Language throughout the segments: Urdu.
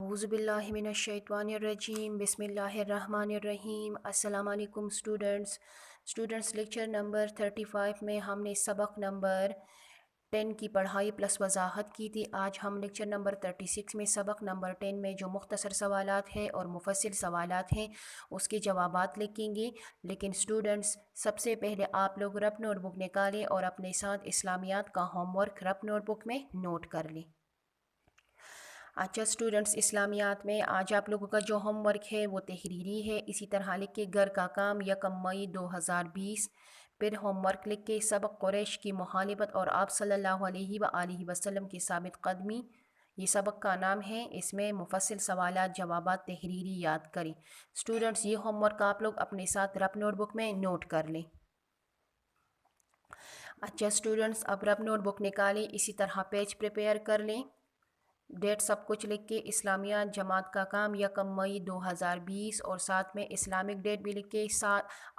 اعوذ باللہ من الشیطان الرجیم بسم اللہ الرحمن الرحیم۔ السلام علیکم اسٹوڈنٹس لیکچر نمبر 35 میں ہم نے سبق نمبر 10 کی پڑھائی پلس وضاحت کی تھی۔ آج ہم لیکچر نمبر 36 میں سبق نمبر 10 میں جو مختصر سوالات ہیں اور مفصل سوالات ہیں اس کے جوابات لکھیں گے۔ لیکن اسٹوڈنٹس سب سے پہلے آپ لوگ رف نوٹ بک نکالیں اور اپنے ساتھ اسلامیات کا ہوم ورک رف نوٹ بک میں نوٹ کر لیں۔ اچھا اسٹوڈنٹس، اسلامیات میں آج آپ لوگوں کا جو ہوم ورک ہے وہ تحریری ہے۔ اسی طرح لکھ کے گھر کا کام 1 مئی 2020۔ پھر ہوم ورک لکھ کے سبق قریش کی مخالفت اور آپ صلی اللہ علیہ وآلہ وسلم کی ثابت قدمی، یہ سبق کا نام ہے۔ اس میں مفصل سوالات جوابات تحریری یاد کریں۔ اسٹوڈنٹس یہ ہوم ورک آپ لوگ اپنے ساتھ رف نوٹ بک میں نوٹ کر لیں۔ اچھا اسٹوڈنٹس، اب رف نوٹ بک نکالیں، اسی طرح پیج پریپیئر کر لیں، ڈیٹ سب کچھ لکھ کے اسلامیات جماعت کا کام 1 مئی 2020 اور ساتھ میں اسلامک ڈیٹ بھی لکھ کے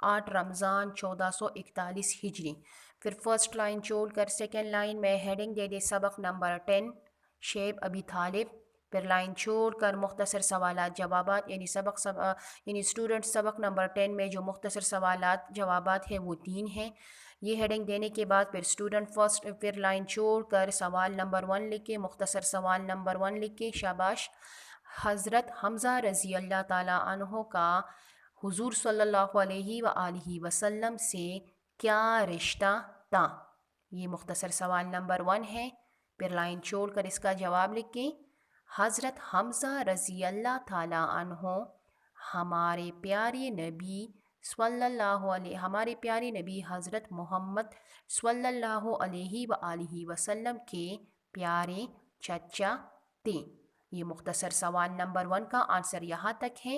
8 رمضان 1441 ہجری۔ پھر فرسٹ لائن چھوڑ کر سیکنڈ لائن میں ہیڈنگ دے دے سبق نمبر 10 شیب ابی طالب۔ پھر لائن چھوڑ کر مختصر سوالات جوابات یعنی اسٹوڈنٹ سبق نمبر 10 میں جو مختصر سوالات جوابات ہیں وہ 3 ہیں۔ یہ ہیڈنگ دینے کے بعد پھر اسٹوڈنٹ فرسٹ پھر لائن چھوڑ کر سوال نمبر 1 لکھ کے مختصر سوال نمبر 1 لکھ کے شاباش۔ حضرت حمزہ رضی اللہ تعالیٰ عنہ کا حضور صلی اللہ علیہ وآلہ وسلم سے کیا رشتہ تھا؟ یہ مختصر سوال نمبر 1 ہے۔ پھر لائن چھوڑ کر اس کا جواب لکھ کے حضرت حمزہ رضی اللہ تعالیٰ عنہ ہمارے پیارے نبی حضرت محمد صلی اللہ علیہ وآلہ وسلم کے پیارے چچا تھے۔ یہ مختصر سوال نمبر 1 کا آنسر یہاں تک ہے۔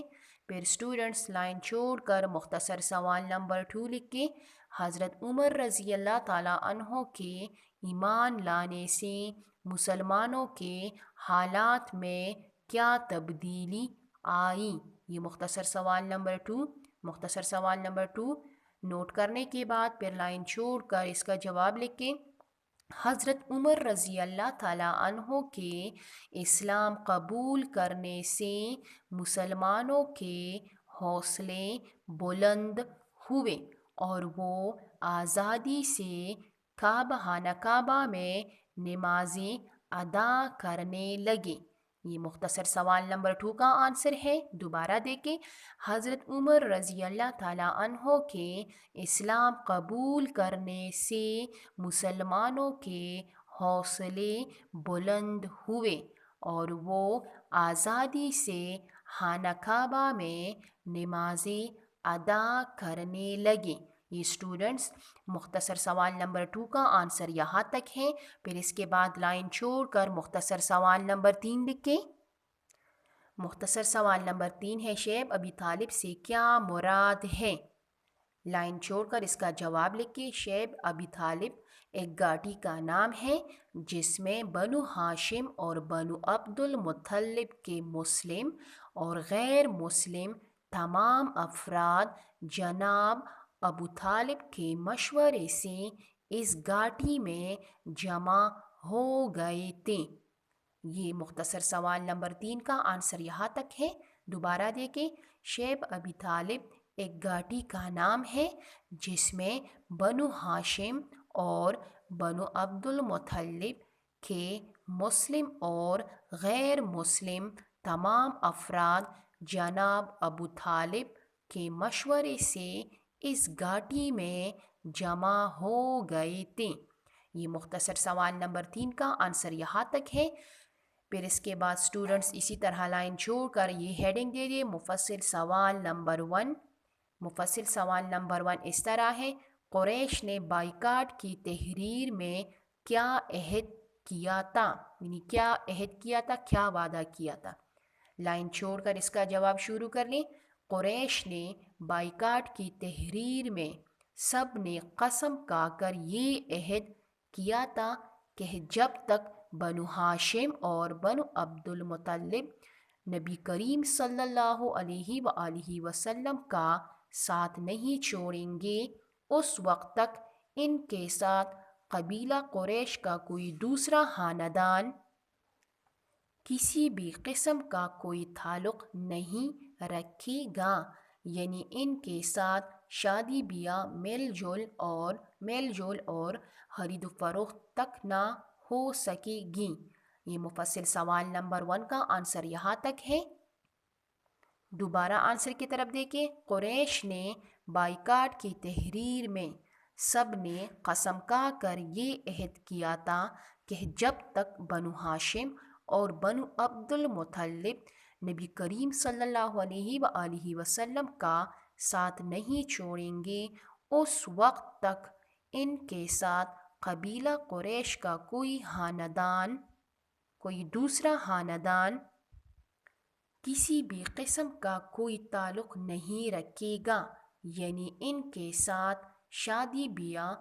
پھر اسٹوڈنٹس لائن چھوڑ کر مختصر سوال نمبر 2 لکھ کے حضرت عمر رضی اللہ تعالیٰ عنہ کے ایمان لانے سے مسلمانوں کے حالات میں کیا تبدیلی آئی؟ یہ مختصر سوال نمبر 2 نوٹ کرنے کے بعد پھر لائن چھوڑ کر اس کا جواب لکھ کے حضرت عمر رضی اللہ تعالیٰ عنہ کے اسلام قبول کرنے سے مسلمانوں کے حوصلے بلند ہوئے اور وہ آزادی سے خانہ کعبہ میں نمازیں ادا کرنے لگے۔ یہ مختصر سوال نمبر 2 کا آنسر ہے۔ دوبارہ دیکھیں، حضرت عمر رضی اللہ تعالیٰ عنہ کے اسلام قبول کرنے سے مسلمانوں کے حوصلے بلند ہوئے اور وہ آزادی سے خانہ کعبہ میں نمازیں ادا کرنے لگے۔ یہ اسٹوڈنٹس مختصر سوال نمبر 2 کا آنسر یہاں تک ہے۔ پھر اس کے بعد لائن چھوڑ کر مختصر سوال نمبر 3 لکھیں۔ مختصر سوال نمبر 3 ہے شیب ابی طالب سے کیا مراد ہے؟ لائن چھوڑ کر اس کا جواب لکھیں۔ شیب ابی طالب ایک گھاٹی کا نام ہے جس میں بنو ہاشم اور بنو عبد المطلب کے مسلم اور غیر مسلم تمام افراد جناب ابو طالب کے مشورے سے اس گھاٹی میں جمع ہو گئے تھے۔ یہ مختصر سوال نمبر 3 کا آنسر یہاں تک ہے۔ دوبارہ دیکھیں، شیب ابی طالب ایک گھاٹی کا نام ہے جس میں بنو ہاشم اور بنو عبد المطلب کے مسلم اور غیر مسلم تمام افراد جناب ابو طالب کے مشورے سے اس گھاٹی میں جمع ہو گئے تھے۔ یہ مختصر سوال نمبر 3 کا آنسر یہاں تک ہے۔ پھر اس کے بعد اسٹوڈنٹس اسی طرح لائن چھوڑ کر یہ ہیڈنگ دے دیں مفصل سوال نمبر 1۔ مفصل سوال نمبر 1 اس طرح ہے، قریش نے بائیکاٹ کی تحریر میں کیا عہد کیا تھا؟ یعنی کیا عہد کیا تھا، کیا وعدہ کیا تھا؟ لائن چھوڑ کر اس کا جواب شروع کر لیں۔ قریش نے بائیکاٹ کی تحریر میں سب نے قسم کھا کر یہ عہد کیا تھا کہ جب تک بنو ہاشم اور بنو عبد المطلب نبی کریم صلی اللہ علیہ وآلہ وسلم کا ساتھ نہیں چھوڑیں گے اس وقت تک ان کے ساتھ قبیلہ قریش کا کوئی دوسرا خاندان کسی بھی قسم کا کوئی تعلق نہیں رکھے گا، یعنی ان کے ساتھ شادی بیاہ میل جول اور خرید و فروخت تک نہ ہو سکے گی۔ یہ مفصل سوال نمبر 1 کا آنسر یہاں تک ہے۔ دوبارہ آنسر کی طرف دیکھیں۔ قریش نے بائیکاٹ کی تحریر میں سب نے قسم کھا کر یہ عہد کیا تھا کہ جب تک بنو ہاشم اور بنو عبد المطلب نبی کریم صلی اللہ علیہ وآلہ وسلم کا ساتھ نہیں چھوڑیں گے، اس وقت تک ان کے ساتھ قبیلہ قریش کا کوئی دوسرا خاندان کسی بھی قسم کا کوئی تعلق نہیں رکھے گا، یعنی ان کے ساتھ شادی بیاہ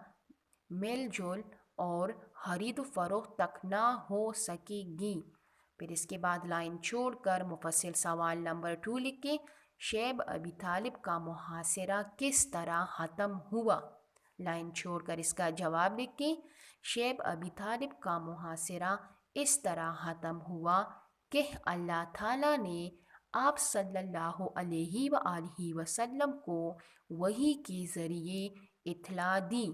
میل جول اور خرید و فروخت تک نہ ہو سکے گی۔ پھر اس کے بعد لائن چھوڑ کر مفصل سوال نمبر 2 لکھیں۔ شیب ابی طالب کا محاصرہ کس طرح ختم ہوا؟ لائن چھوڑ کر اس کا جواب لکھیں۔ شیب ابی طالب کا محاصرہ اس طرح ختم ہوا کہ اللہ تعالیٰ نے آپ صلی اللہ علیہ وآلہ وسلم کو وحی کے ذریعے اطلاع دی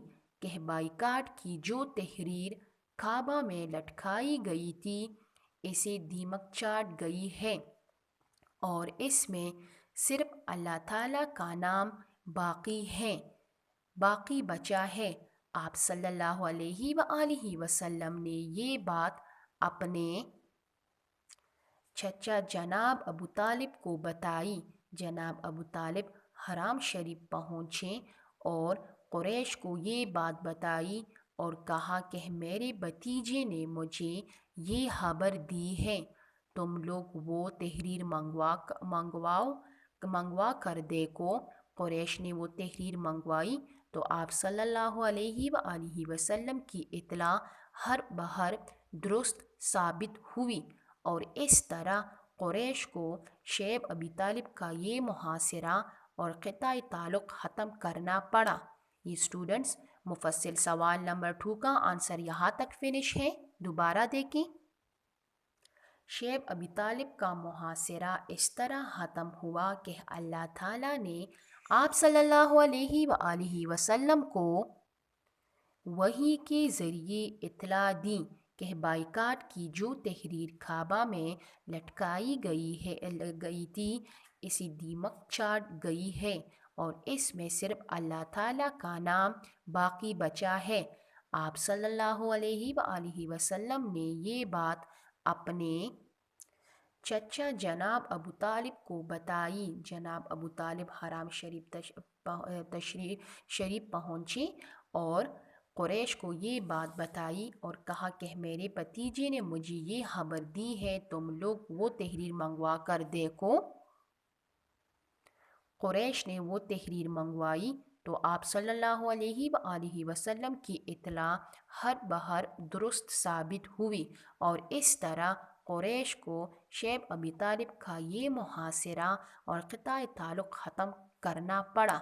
کہ بائیکاٹ کی جو تحریر کعبہ میں لٹکائی گئی تھی اسے دیمک چاٹ گئی ہے اور اس میں صرف اللہ تعالیٰ کا نام باقی بچا ہے۔ آپ صلی اللہ علیہ وآلہ وسلم نے یہ بات اپنے چچا جناب ابو طالب کو بتائی۔ جناب ابو طالب حرم شریف پہنچے اور قریش کو یہ بات بتائی اور کہا کہ میرے بھتیجے نے مجھے یہ خبر دی ہے، تم لوگ وہ تحریر منگوا کر دیکھو۔ قریش نے وہ تحریر منگوائی تو آپ صلی اللہ علیہ وآلہ وسلم کی اطلاع ہر بہر درست ثابت ہوئی اور اس طرح قریش کو شیب ابی طالب کا یہ محاصرہ اور قطع تعلق ختم کرنا پڑا۔ یہ اسٹوڈنٹس مفصل سوال نمبر 2 کا آنسر یہاں تک فنش ہے۔ دوبارہ دیکھیں۔ شیب ابی طالب کا محاصرہ اس طرح ختم ہوا کہ اللہ تعالیٰ نے آپ صلی اللہ علیہ وآلہ وسلم کو وحی کے ذریعے اطلاع دی کہ بائیکاٹ کی جو تحریر کعبہ میں لٹکائی گئی تھی اسے دیمک چاٹ گئی ہے اور اس میں صرف اللہ تعالیٰ کا نام باقی بچا ہے۔ آپ صلی اللہ علیہ وآلہ وسلم نے یہ بات اپنے چچا جناب ابو طالب کو بتائی۔ جناب ابو طالب حرم شریف پہنچے اور قریش کو یہ بات بتائی اور کہا کہ میرے بھتیجے نے مجھے یہ خبر دی ہے، تم لوگ وہ تحریر منگوا کر دیکھو۔ قریش نے وہ تحریر منگوائی تو آپ صلی اللہ علیہ وآلہ وسلم کی اطلاع ہر بہر درست ثابت ہوئی اور اس طرح قریش کو شیب ابی طالب کا یہ محاصرہ اور قطع تعلق ختم کرنا پڑا۔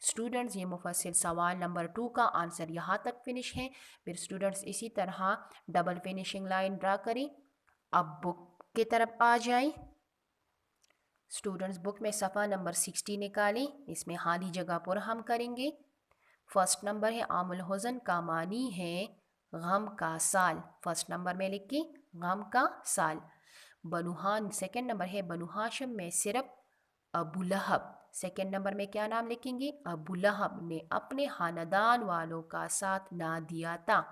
اسٹوڈنٹس یہ مفصل سوال نمبر 2 کا آنسر یہاں تک فنش ہے۔ پھر اسٹوڈنٹس اسی طرح ڈبل فنشنگ لائن ڈرا کریں۔ اب بک کی طرف آ جائیں۔ اسٹوڈنٹس بک میں صفحہ نمبر 60 نکالیں، اس میں خالی جگہ پر ہم کریں گے۔ فرسٹ نمبر ہے عام الحزن کا معنی ہے غم کا سال۔ فرسٹ نمبر میں لکھیں غم کا سال۔ سیکنڈ نمبر ہے بنو ہاشم میں صرف ابو لہب۔ سیکنڈ نمبر میں کیا نام لکھیں گے؟ ابو لہب نے اپنے خاندان والوں کا ساتھ نہ دیا تھا۔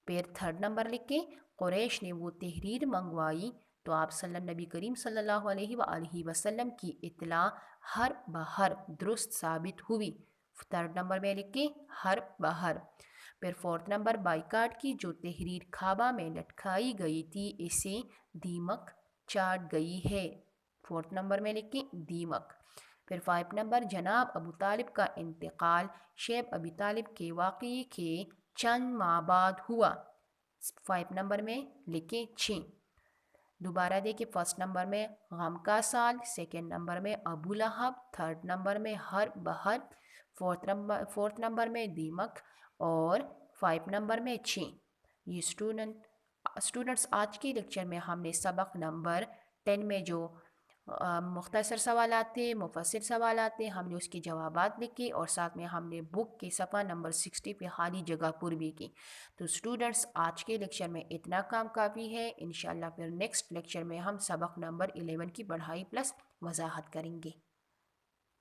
پھر تھرڈ نمبر لکھیں قریش نے وہ تحریر منگوائی تو آپ نبی کریم صلی اللہ علیہ وآلہ وسلم کی اطلاع ہر بہر درست ثابت ہوئی۔ تھرڈ نمبر میں لکھیں ہر بہر۔ پھر فورتھ نمبر بائیکاٹ کی جو تحریر کعبہ میں لٹکائی گئی تھی اسے دیمک چاٹ گئی ہے۔ فورتھ نمبر میں لکھیں دیمک۔ پھر 5 نمبر جناب ابو طالب کا انتقال شیب ابی طالب کے واقعے کے چند ماہ بعد ہوا۔ 5 نمبر میں لکھیں 6۔ دوبارہ دیکھیں، فرسٹ نمبر میں غم کا سال، سیکنڈ نمبر میں ابو لہب، تھرڈ نمبر میں ہر بہر، فورتھ نمبر میں دیمک اور 5 نمبر میں 6۔ یہ اسٹوڈنٹ اسٹوڈنٹس آج کے لیکچر میں ہم نے سبق نمبر 10 میں جو مختصر سوالات تھے، مفصل سوالات تھے، ہم نے اس کے جوابات لکھے اور ساتھ میں ہم نے بک کے صفحہ نمبر 60 پہ خالی جگہ پر بھی کی۔ تو اسٹوڈنٹس آج کے لیکچر میں اتنا کام کافی ہے، انشاءاللہ پھر نیکسٹ لیکچر میں ہم سبق نمبر 11 کی پڑھائی پلس وضاحت کریں گے۔